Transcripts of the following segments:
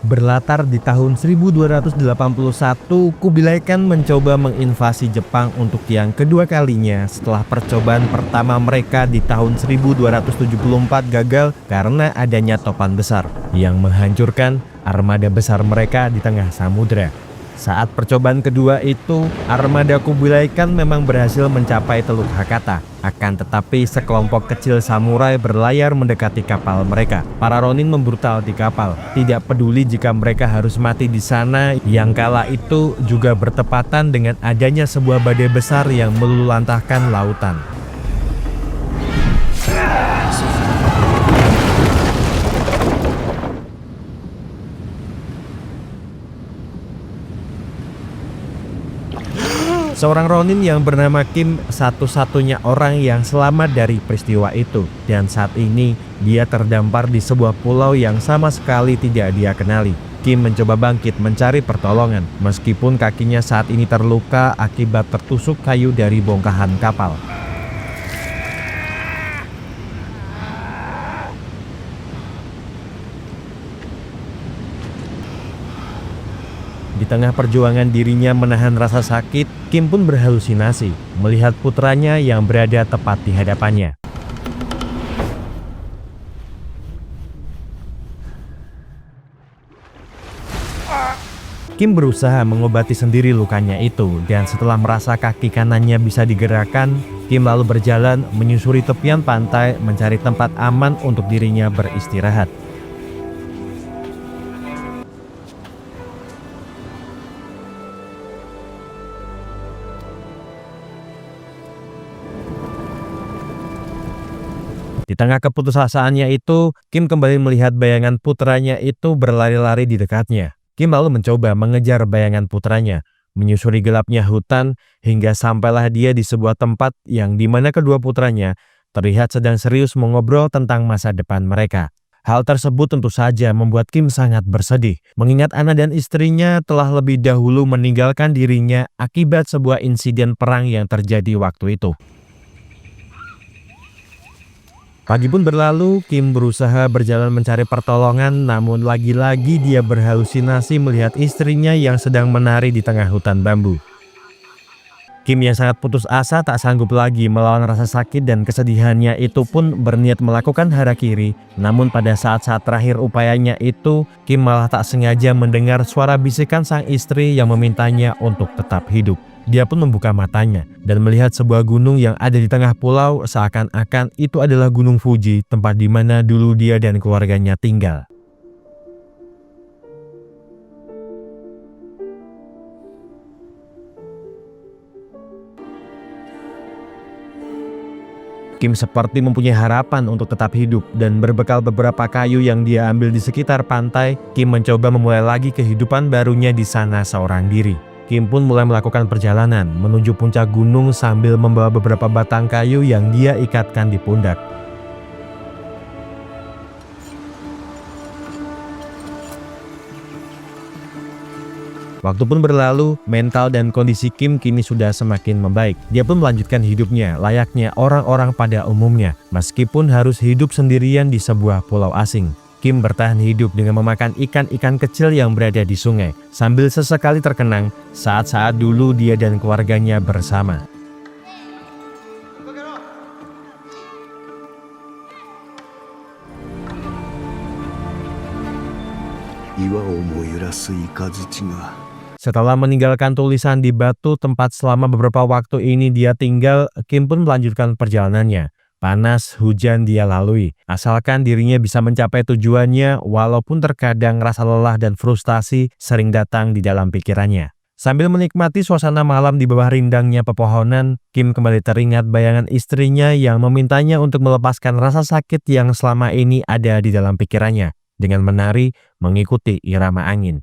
Berlatar di tahun 1281, Kubilai Khan mencoba menginvasi Jepang untuk yang kedua kalinya setelah percobaan pertama mereka di tahun 1274 gagal karena adanya topan besar yang menghancurkan armada besar mereka di tengah samudera. Saat percobaan kedua itu, armada Kubilai Khan memang berhasil mencapai Teluk Hakata. Akan tetapi sekelompok kecil samurai berlayar mendekati kapal mereka. Para Ronin membrutal di kapal, tidak peduli jika mereka harus mati di sana, yang kala itu juga bertepatan dengan adanya sebuah badai besar yang melulantahkan lautan. Seorang Ronin yang bernama Kim satu-satunya orang yang selamat dari peristiwa itu, dan saat ini dia terdampar di sebuah pulau yang sama sekali tidak dia kenali. Kim mencoba bangkit mencari pertolongan, meskipun kakinya saat ini terluka akibat tertusuk kayu dari bongkahan kapal. Di tengah perjuangan dirinya menahan rasa sakit, Kim pun berhalusinasi melihat putranya yang berada tepat di hadapannya. Kim berusaha mengobati sendiri lukanya itu, dan setelah merasa kaki kanannya bisa digerakkan, Kim lalu berjalan menyusuri tepian pantai mencari tempat aman untuk dirinya beristirahat. Di tengah keputusasaannya itu, Kim kembali melihat bayangan putranya itu berlari-lari di dekatnya. Kim lalu mencoba mengejar bayangan putranya, menyusuri gelapnya hutan, hingga sampailah dia di sebuah tempat yang dimana kedua putranya terlihat sedang serius mengobrol tentang masa depan mereka. Hal tersebut tentu saja membuat Kim sangat bersedih, mengingat anak dan istrinya telah lebih dahulu meninggalkan dirinya akibat sebuah insiden perang yang terjadi waktu itu. Pagi pun berlalu, Kim berusaha berjalan mencari pertolongan, namun lagi-lagi dia berhalusinasi melihat istrinya yang sedang menari di tengah hutan bambu. Kim yang sangat putus asa tak sanggup lagi melawan rasa sakit dan kesedihannya itu pun berniat melakukan harakiri, namun pada saat-saat terakhir upayanya itu, Kim malah tak sengaja mendengar suara bisikan sang istri yang memintanya untuk tetap hidup. Dia pun membuka matanya dan melihat sebuah gunung yang ada di tengah pulau, seakan-akan itu adalah Gunung Fuji, tempat di mana dulu dia dan keluarganya tinggal. Kim seperti mempunyai harapan untuk tetap hidup, dan berbekal beberapa kayu yang dia ambil di sekitar pantai, Kim mencoba memulai lagi kehidupan barunya di sana seorang diri. Kim pun mulai melakukan perjalanan menuju puncak gunung sambil membawa beberapa batang kayu yang dia ikatkan di pundak. Waktu pun berlalu, mental dan kondisi Kim kini sudah semakin membaik. Dia pun melanjutkan hidupnya layaknya orang-orang pada umumnya, meskipun harus hidup sendirian di sebuah pulau asing. Kim bertahan hidup dengan memakan ikan-ikan kecil yang berada di sungai, sambil sesekali terkenang saat-saat dulu dia dan keluarganya bersama. Setelah meninggalkan tulisan di batu tempat selama beberapa waktu ini dia tinggal, Kim pun melanjutkan perjalanannya. Panas, hujan dia lalui, asalkan dirinya bisa mencapai tujuannya, walaupun terkadang rasa lelah dan frustasi sering datang di dalam pikirannya. Sambil menikmati suasana malam di bawah rindangnya pepohonan, Kim kembali teringat bayangan istrinya yang memintanya untuk melepaskan rasa sakit yang selama ini ada di dalam pikirannya, dengan menari mengikuti irama angin.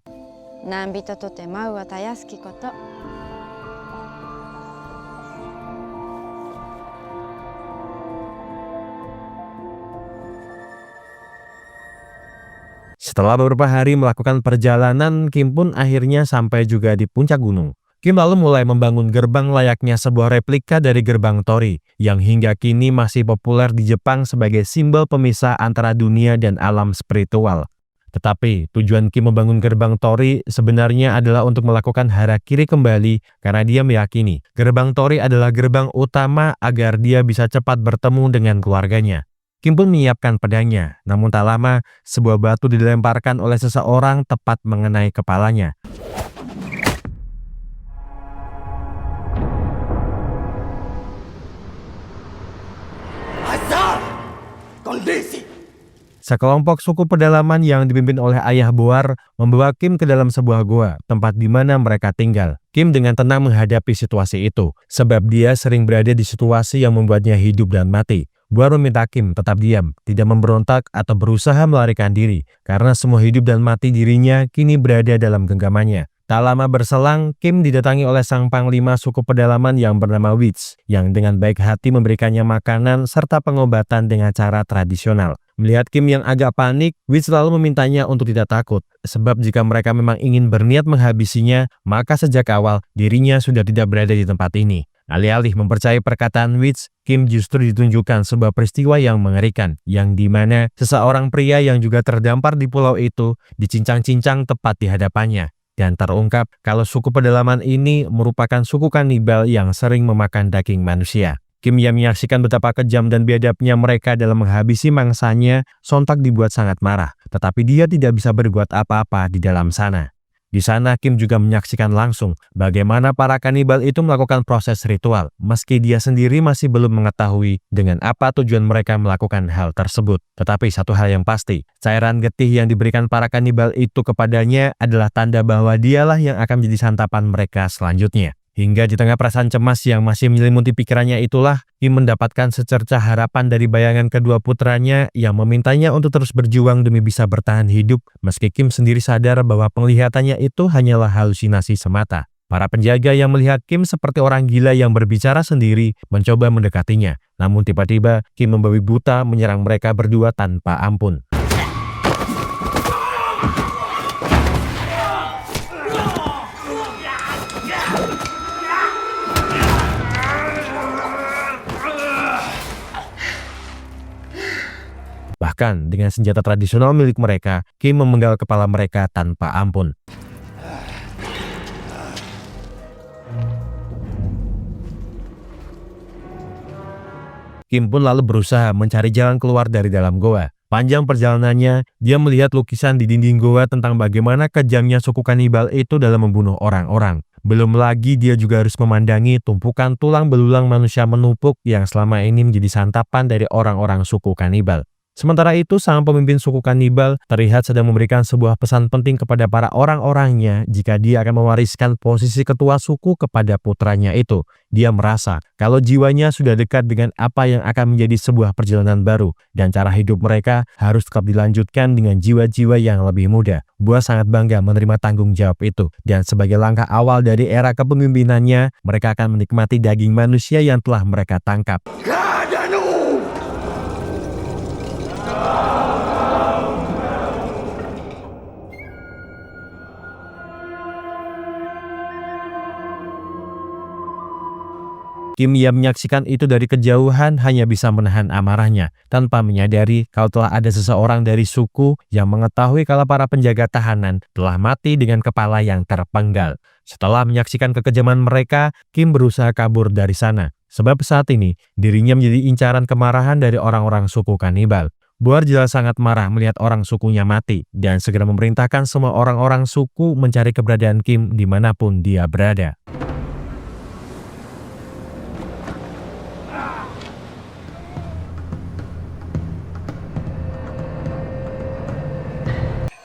Setelah beberapa hari melakukan perjalanan, Kim pun akhirnya sampai juga di puncak gunung. Kim lalu mulai membangun gerbang layaknya sebuah replika dari gerbang Tori, yang hingga kini masih populer di Jepang sebagai simbol pemisah antara dunia dan alam spiritual. Tetapi tujuan Kim membangun gerbang Tori sebenarnya adalah untuk melakukan harakiri kembali karena dia meyakini gerbang Tori adalah gerbang utama agar dia bisa cepat bertemu dengan keluarganya. Kim pun menyiapkan pedangnya, namun tak lama sebuah batu dilemparkan oleh seseorang tepat mengenai kepalanya. Sekelompok suku pedalaman yang dipimpin oleh ayah Boar membawa Kim ke dalam sebuah goa, tempat di mana mereka tinggal. Kim dengan tenang menghadapi situasi itu, sebab dia sering berada di situasi yang membuatnya hidup dan mati. Boar meminta Kim tetap diam, tidak memberontak atau berusaha melarikan diri, karena semua hidup dan mati dirinya kini berada dalam genggamannya. Tak lama berselang, Kim didatangi oleh sang panglima suku pedalaman yang bernama Witch, yang dengan baik hati memberikannya makanan serta pengobatan dengan cara tradisional. Melihat Kim yang agak panik, Witch lalu memintanya untuk tidak takut, sebab jika mereka memang ingin berniat menghabisinya, maka sejak awal dirinya sudah tidak berada di tempat ini. Alih-alih mempercayai perkataan Witch, Kim justru ditunjukkan sebuah peristiwa yang mengerikan, yang dimana seseorang pria yang juga terdampar di pulau itu dicincang-cincang tepat di hadapannya. Dan terungkap kalau suku pedalaman ini merupakan suku kanibal yang sering memakan daging manusia. Kim yang menyaksikan betapa kejam dan biadabnya mereka dalam menghabisi mangsanya, sontak dibuat sangat marah. Tetapi dia tidak bisa berbuat apa-apa di dalam sana. Di sana Kim juga menyaksikan langsung bagaimana para kanibal itu melakukan proses ritual, meski dia sendiri masih belum mengetahui dengan apa tujuan mereka melakukan hal tersebut. Tetapi satu hal yang pasti, cairan getih yang diberikan para kanibal itu kepadanya adalah tanda bahwa dialah yang akan menjadi santapan mereka selanjutnya. Hingga di tengah perasaan cemas yang masih menyelimuti pikirannya itulah, Kim mendapatkan secercah harapan dari bayangan kedua putranya yang memintanya untuk terus berjuang demi bisa bertahan hidup, meski Kim sendiri sadar bahwa penglihatannya itu hanyalah halusinasi semata. Para penjaga yang melihat Kim seperti orang gila yang berbicara sendiri mencoba mendekatinya, namun tiba-tiba Kim membabi buta menyerang mereka berdua tanpa ampun. Bahkan dengan senjata tradisional milik mereka, Kim memenggal kepala mereka tanpa ampun. Kim pun lalu berusaha mencari jalan keluar dari dalam goa. Panjang perjalanannya, dia melihat lukisan di dinding goa tentang bagaimana kejamnya suku kanibal itu dalam membunuh orang-orang. Belum lagi dia juga harus memandangi tumpukan tulang belulang manusia menumpuk yang selama ini menjadi santapan dari orang-orang suku kanibal. Sementara itu, sang pemimpin suku kanibal terlihat sedang memberikan sebuah pesan penting kepada para orang-orangnya jika dia akan mewariskan posisi ketua suku kepada putranya itu. Dia merasa kalau jiwanya sudah dekat dengan apa yang akan menjadi sebuah perjalanan baru dan cara hidup mereka harus tetap dilanjutkan dengan jiwa-jiwa yang lebih muda. Boar sangat bangga menerima tanggung jawab itu dan sebagai langkah awal dari era kepemimpinannya, mereka akan menikmati daging manusia yang telah mereka tangkap. Kim yang menyaksikan itu dari kejauhan hanya bisa menahan amarahnya, tanpa menyadari kalau telah ada seseorang dari suku yang mengetahui kalau para penjaga tahanan telah mati dengan kepala yang terpenggal. Setelah menyaksikan kekejaman mereka, Kim berusaha kabur dari sana. Sebab saat ini, dirinya menjadi incaran kemarahan dari orang-orang suku kanibal. Boar jelas sangat marah melihat orang sukunya mati, dan segera memerintahkan semua orang-orang suku mencari keberadaan Kim dimanapun dia berada.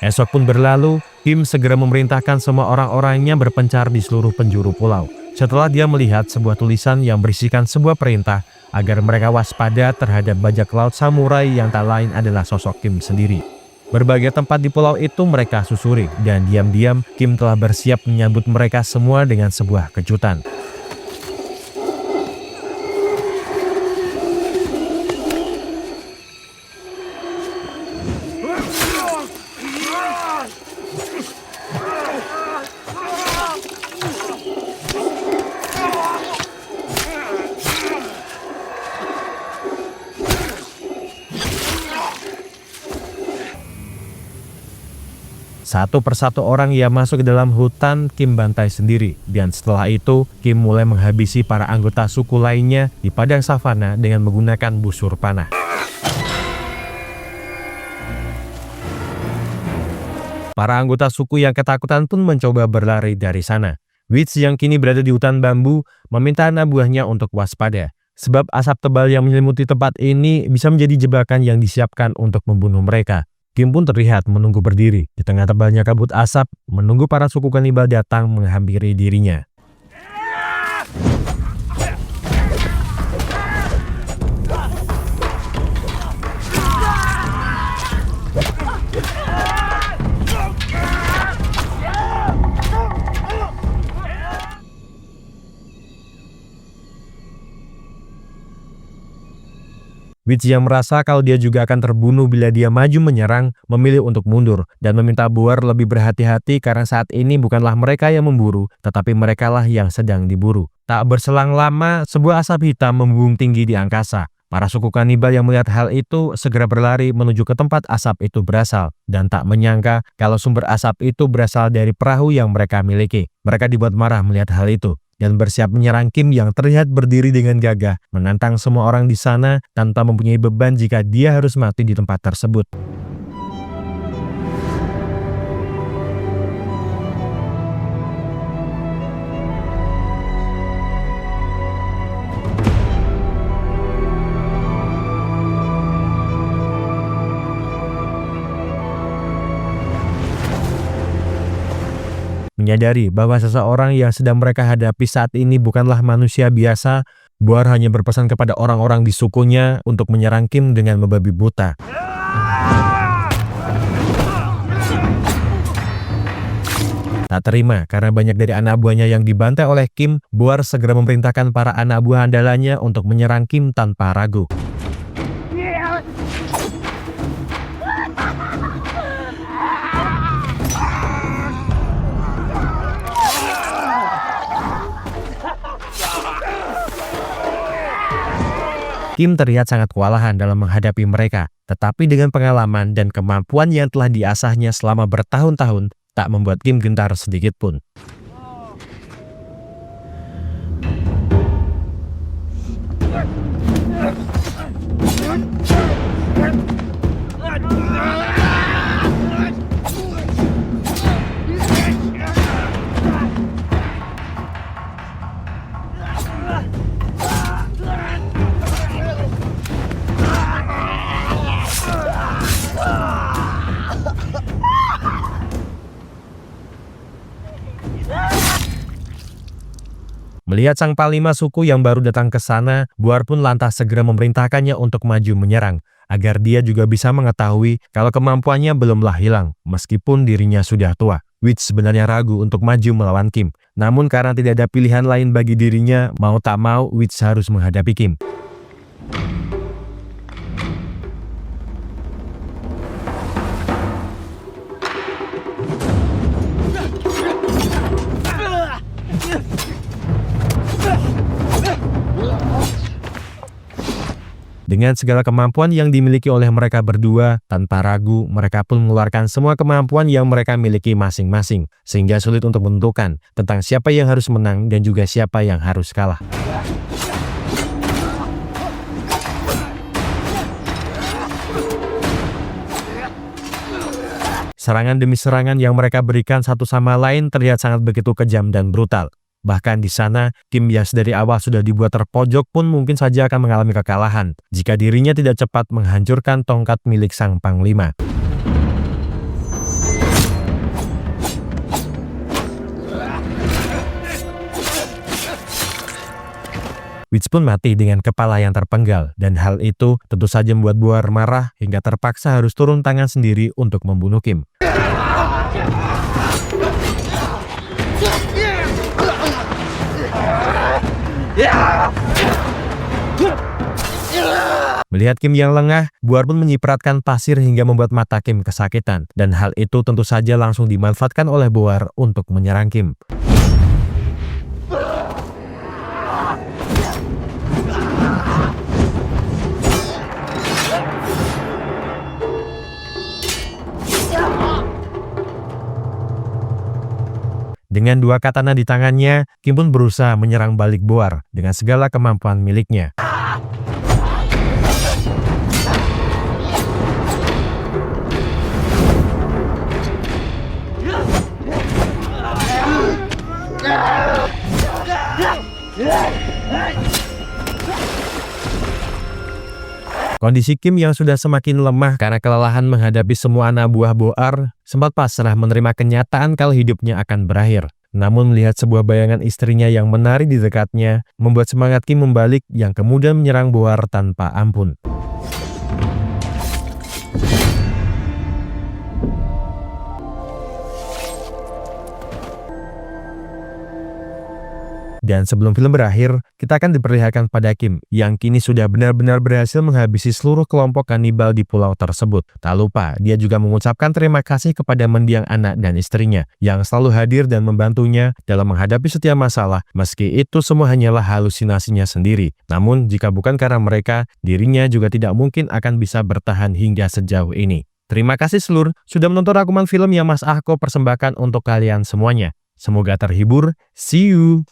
Esok pun berlalu, Kim segera memerintahkan semua orang-orangnya berpencar di seluruh penjuru pulau. Setelah dia melihat sebuah tulisan yang berisikan sebuah perintah agar mereka waspada terhadap bajak laut samurai yang tak lain adalah sosok Kim sendiri. Berbagai tempat di pulau itu mereka susuri dan diam-diam Kim telah bersiap menyambut mereka semua dengan sebuah kejutan. Satu persatu orang yang masuk ke dalam hutan, Kim bantai sendiri. Dan setelah itu, Kim mulai menghabisi para anggota suku lainnya di padang savana dengan menggunakan busur panah. Para anggota suku yang ketakutan pun mencoba berlari dari sana. Witch yang kini berada di hutan bambu meminta anak buahnya untuk waspada. Sebab asap tebal yang menyelimuti tempat ini bisa menjadi jebakan yang disiapkan untuk membunuh mereka. Kim pun terlihat menunggu berdiri di tengah tebalnya kabut asap, menunggu para suku kanibal datang menghampiri dirinya. Witch yang merasa kalau dia juga akan terbunuh bila dia maju menyerang, memilih untuk mundur dan meminta Boar lebih berhati-hati karena saat ini bukanlah mereka yang memburu, tetapi merekalah yang sedang diburu. Tak berselang lama, sebuah asap hitam membumbung tinggi di angkasa. Para suku kanibal yang melihat hal itu segera berlari menuju ke tempat asap itu berasal dan tak menyangka kalau sumber asap itu berasal dari perahu yang mereka miliki. Mereka dibuat marah melihat hal itu dan bersiap menyerang Kim yang terlihat berdiri dengan gagah, menantang semua orang di sana tanpa mempunyai beban jika dia harus mati di tempat tersebut. Menyadari bahwa seseorang yang sedang mereka hadapi saat ini bukanlah manusia biasa, Boar hanya berpesan kepada orang-orang di sukunya untuk menyerang Kim dengan membabi buta. Tak terima karena banyak dari anak buahnya yang dibantai oleh Kim, Boar segera memerintahkan para anak buah andalannya untuk menyerang Kim tanpa ragu. Kim terlihat sangat kewalahan dalam menghadapi mereka, tetapi dengan pengalaman dan kemampuan yang telah diasahnya selama bertahun-tahun, tak membuat Kim gentar sedikit pun. Melihat sang panglima suku yang baru datang ke sana, Boar pun lantas segera memerintahkannya untuk maju menyerang, agar dia juga bisa mengetahui kalau kemampuannya belumlah hilang, meskipun dirinya sudah tua. Witch sebenarnya ragu untuk maju melawan Kim, namun karena tidak ada pilihan lain bagi dirinya, mau tak mau Witch harus menghadapi Kim. Dengan segala kemampuan yang dimiliki oleh mereka berdua, tanpa ragu, mereka pun mengeluarkan semua kemampuan yang mereka miliki masing-masing, sehingga sulit untuk menentukan tentang siapa yang harus menang dan juga siapa yang harus kalah. Serangan demi serangan yang mereka berikan satu sama lain terlihat sangat begitu kejam dan brutal. Bahkan di sana, Kim yang dari awal sudah dibuat terpojok pun mungkin saja akan mengalami kekalahan jika dirinya tidak cepat menghancurkan tongkat milik sang panglima. Witch pun mati dengan kepala yang terpenggal, dan hal itu tentu saja membuat Boar marah hingga terpaksa harus turun tangan sendiri untuk membunuh Kim. Melihat Kim yang lengah, Boar pun menyipratkan pasir hingga membuat mata Kim kesakitan, dan hal itu tentu saja langsung dimanfaatkan oleh Boar untuk menyerang Kim. Dengan 2 katana di tangannya, Kim pun berusaha menyerang balik Boar dengan segala kemampuan miliknya. Kondisi Kim yang sudah semakin lemah karena kelelahan menghadapi semua anak buah Boar, sempat pasrah menerima kenyataan kalau hidupnya akan berakhir. Namun melihat sebuah bayangan istrinya yang menari di dekatnya, membuat semangat Kim membalik yang kemudian menyerang Boar tanpa ampun. Dan sebelum film berakhir, kita akan diperlihatkan pada Kim yang kini sudah benar-benar berhasil menghabisi seluruh kelompok kanibal di pulau tersebut. Tak lupa, dia juga mengucapkan terima kasih kepada mendiang anak dan istrinya yang selalu hadir dan membantunya dalam menghadapi setiap masalah, meski itu semua hanyalah halusinasinya sendiri. Namun, jika bukan karena mereka, dirinya juga tidak mungkin akan bisa bertahan hingga sejauh ini. Terima kasih seluruh sudah menonton rangkuman film yang Mas Ahko persembahkan untuk kalian semuanya. Semoga terhibur. See you!